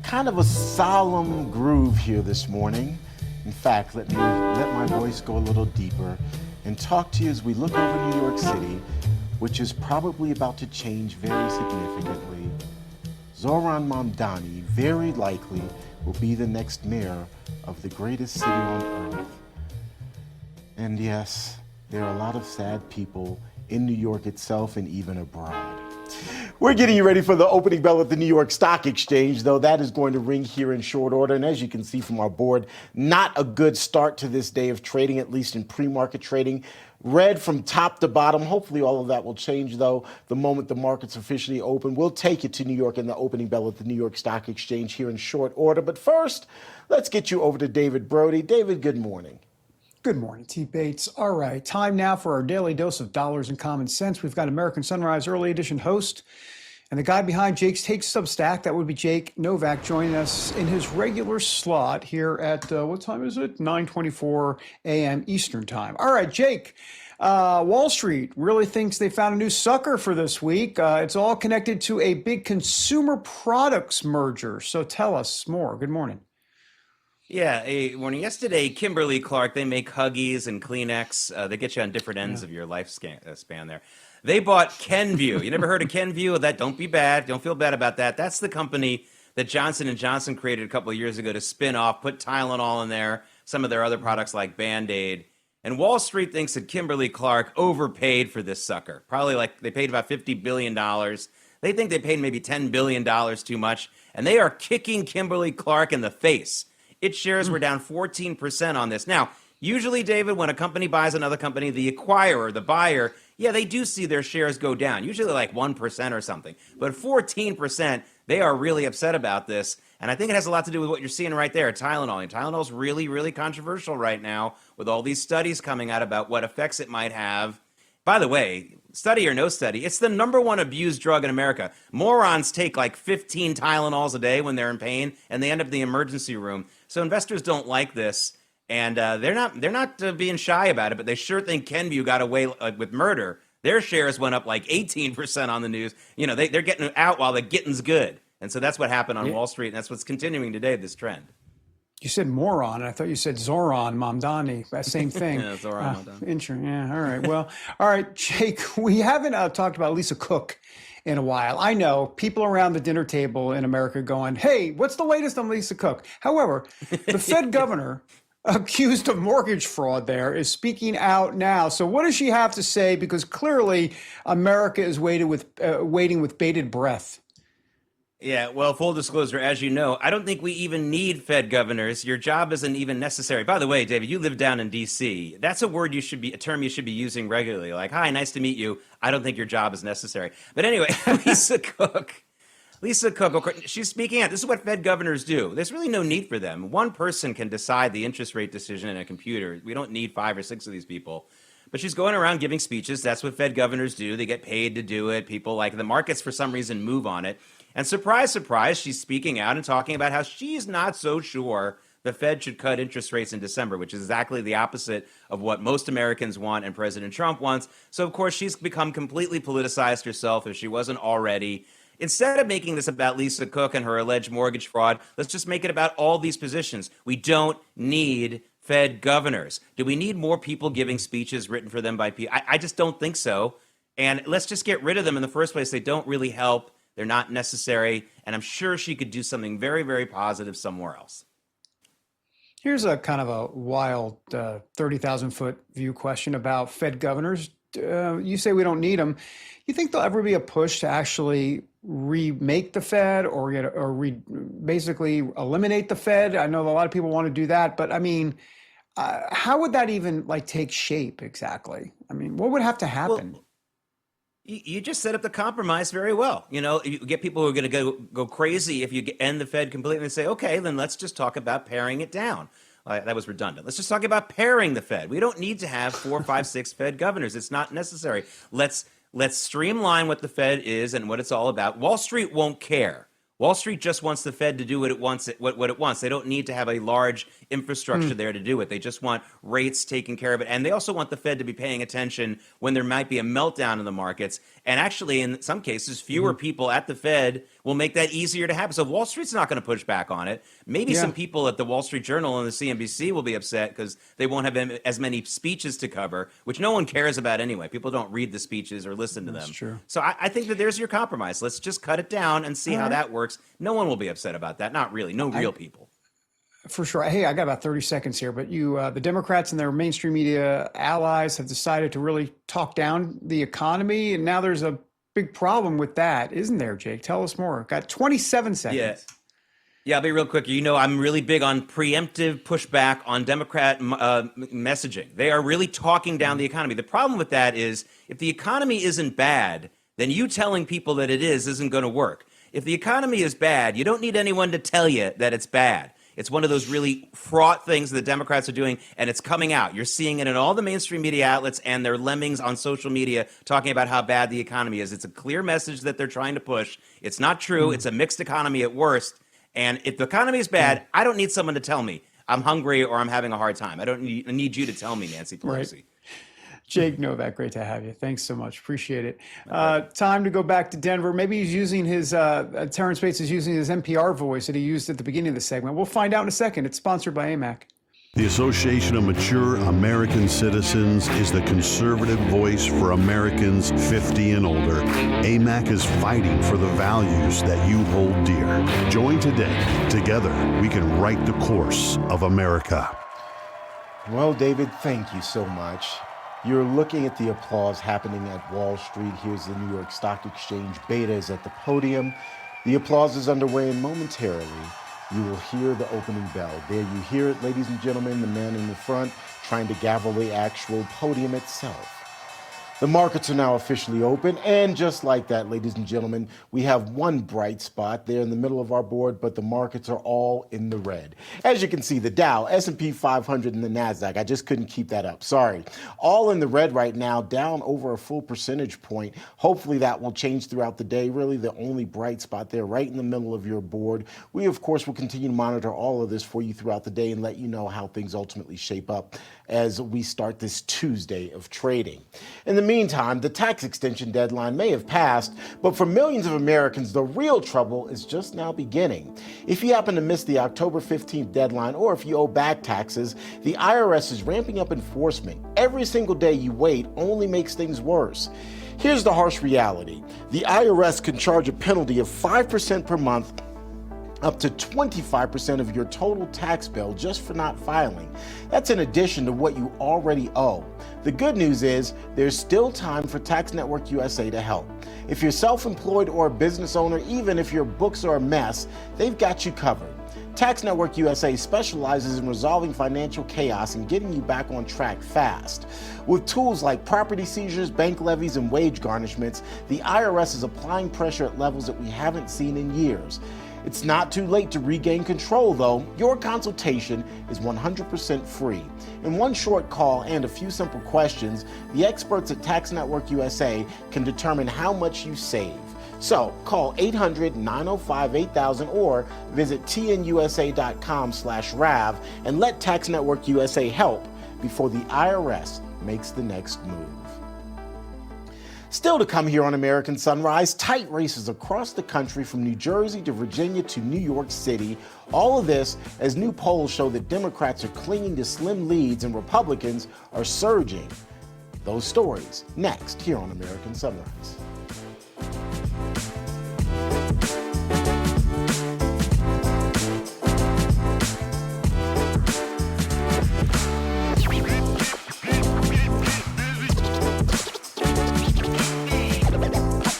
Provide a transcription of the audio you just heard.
kind of a solemn groove here this morning. In fact, let my voice go a little deeper and talk to you as we look over New York City, which is probably about to change very significantly. Zohran Mamdani very likely will be the next mayor of the greatest city on earth. And yes, there are a lot of sad people in New York itself and even abroad. We're getting you ready for the opening bell at the New York Stock Exchange, though that is going to ring here in short order. And as you can see from our board, not a good start to this day of trading, at least in pre-market trading. Red from top to bottom. Hopefully all of that will change, though, the moment the markets officially open. We'll take you to New York and the opening bell at the New York Stock Exchange here in short order. But first, let's get you over to David Brody. David, good morning. Good morning, T. Bates. All right, time now for our daily dose of dollars and common sense. We've got American Sunrise Early Edition host and the guy behind Jake's Take Substack, that would be Jake Novak, joining us in his regular slot here at, what time is it? 9:24 a.m. Eastern time. All right, Jake, Wall Street really thinks they found a new sucker for this week. It's all connected to a big consumer products merger. So tell us more. Good morning. Yeah, morning. Yesterday, Kimberly-Clark, they make Huggies and Kleenex. They get you on different ends of your life span there. They bought Kenvue. You never heard of Kenvue? That don't be bad. Don't feel bad about that. That's the company that Johnson & Johnson created a couple of years ago to spin off, put Tylenol in there, some of their other products like Band-Aid. And Wall Street thinks that Kimberly-Clark overpaid for this sucker. Probably like they paid about $50 billion. They think they paid maybe $10 billion too much. And they are kicking Kimberly-Clark in the face. Its shares were down 14% on this. Now, usually, David, when a company buys another company, the acquirer, the buyer, yeah, they do see their shares go down, usually like 1% or something. But 14%, they are really upset about this. And I think it has a lot to do with what you're seeing right there, Tylenol. And Tylenol is really, really controversial right now with all these studies coming out about what effects it might have. By the way, study or no study, it's the #1 abused drug in America. Morons take like 15 Tylenols a day when they're in pain, and they end up in the emergency room. So investors don't like this. And they're not being shy about it, but they sure think Kenvue got away with murder. Their shares went up like 18% on the news. You know, they're getting out while the getting's good. And so that's what happened on Wall Street, and that's what's continuing today, this trend. You said moron. I thought you said Zohran Mamdani. Same thing. Yeah, Zohran Mamdani. Yeah, all right. Well, all right, Jake, we haven't talked about Lisa Cook in a while. I know people around the dinner table in America going, hey, what's the latest on Lisa Cook? However, the Fed governor accused of mortgage fraud there is speaking out now. So what does she have to say? Because clearly America is waiting with bated breath. Yeah, well, full disclosure, as you know, I don't think we even need Fed governors. Your job isn't even necessary. By the way, David, you live down in D.C. That's a term you should be using regularly. Like, hi, nice to meet you. I don't think your job is necessary. But anyway, Lisa Cook, she's speaking out. This is what Fed governors do. There's really no need for them. One person can decide the interest rate decision in a computer. We don't need 5 or 6 of these people. But she's going around giving speeches. That's what Fed governors do. They get paid to do it. People like the markets, for some reason, move on it. And surprise, surprise, she's speaking out and talking about how she's not so sure the Fed should cut interest rates in December, which is exactly the opposite of what most Americans want and President Trump wants. So, of course, she's become completely politicized herself, if she wasn't already. Instead of making this about Lisa Cook and her alleged mortgage fraud, let's just make it about all these positions. We don't need Fed governors. Do we need more people giving speeches written for them by people? I just don't think so. And let's just get rid of them in the first place. They don't really help. They're not necessary. And I'm sure she could do something very, very positive somewhere else. Here's a kind of a wild 30,000-foot view question about Fed governors. You say we don't need them. You think there'll ever be a push to actually remake the Fed or basically eliminate the Fed? I know a lot of people want to do that, but I mean, how would that even take shape exactly? I mean, what would have to happen? Well, you just set up the compromise very well. You know, you get people who are going to go crazy if you end the Fed completely and say, okay, then let's just talk about paring it down. That was redundant. Let's just talk about paring the Fed. We don't need to have 4, 5, 6 Fed governors. It's not necessary. Let's streamline what the Fed is and what it's all about. Wall Street won't care. Wall Street just wants the Fed to do what it wants. What it wants. They don't need to have a large infrastructure there to do it. They just want rates taking care of it, and they also want the Fed to be paying attention when there might be a meltdown in the markets. And actually, in some cases, fewer people at the Fed will make that easier to happen. So Wall Street's not going to push back on it. Maybe some people at the Wall Street Journal and the CNBC will be upset because they won't have as many speeches to cover, which no one cares about anyway. People don't read the speeches or listen to them. That's true. So I think that there's your compromise. Let's just cut it down and see how that works. No one will be upset about that. Not really. No real people. For sure. Hey, I got about 30 seconds here, but the Democrats and their mainstream media allies have decided to really talk down the economy, and now there's a big problem with that, isn't there, Jake? Tell us more. Got 27 seconds. Yeah, I'll be real quick. You know, I'm really big on preemptive pushback on Democrat messaging. They are really talking down the economy. The problem with that is if the economy isn't bad, then you telling people that it isn't going to work. If the economy is bad, you don't need anyone to tell you that it's bad. It's one of those really fraught things that the Democrats are doing, and it's coming out. You're seeing it in all the mainstream media outlets and their lemmings on social media talking about how bad the economy is. It's a clear message that they're trying to push. It's not true. It's a mixed economy at worst. And if the economy is bad, I don't need someone to tell me I'm hungry or I'm having a hard time. I need you to tell me, Nancy Pelosi. Right. Jake Novak, great to have you. Thanks so much. Appreciate it. Time to go back to Denver. Maybe he's using his, Terrence Bates is using his NPR voice that he used at the beginning of the segment. We'll find out in a second. It's sponsored by AMAC. The Association of Mature American Citizens is the conservative voice for Americans 50 and older. AMAC is fighting for the values that you hold dear. Join today. Together, we can write the course of America. Well, David, thank you so much. You're looking at the applause happening at Wall Street. Here's the New York Stock Exchange. Beta is at the podium. The applause is underway, and momentarily, you will hear the opening bell. There you hear it, ladies and gentlemen, the man in the front trying to gavel the actual podium itself. The markets are now officially open, and just like that, ladies and gentlemen, we have one bright spot there in the middle of our board, but the markets are all in the red. As you can see, the Dow, S&P 500, and the Nasdaq, I just couldn't keep that up, sorry. All in the red right now, down over a full percentage point. Hopefully that will change throughout the day. Really the only bright spot there right in the middle of your board. We, of course, will continue to monitor all of this for you throughout the day and let you know how things ultimately shape up as we start this Tuesday of trading. In the meantime, the tax extension deadline may have passed, but for millions of Americans, the real trouble is just now beginning. If you happen to miss the October 15th deadline, or if you owe back taxes, the IRS is ramping up enforcement. Every single day you wait only makes things worse. Here's the harsh reality. The IRS can charge a penalty of 5% per month up to 25% of your total tax bill just for not filing. That's in addition to what you already owe. The good news is there's still time for Tax Network USA to help. If you're self-employed or a business owner, even if your books are a mess, they've got you covered. Tax Network USA specializes in resolving financial chaos and getting you back on track fast. With tools like property seizures, bank levies, and wage garnishments, the IRS is applying pressure at levels that we haven't seen in years. It's not too late to regain control, though. Your consultation is 100% free. In one short call and a few simple questions, the experts at Tax Network USA can determine how much you save. So call 800-905-8000 or visit tnusa.com/RAV and let Tax Network USA help before the IRS makes the next move. Still to come here on American Sunrise, tight races across the country from New Jersey to Virginia to New York City. All of this as new polls show that Democrats are clinging to slim leads and Republicans are surging. Those stories next here on American Sunrise.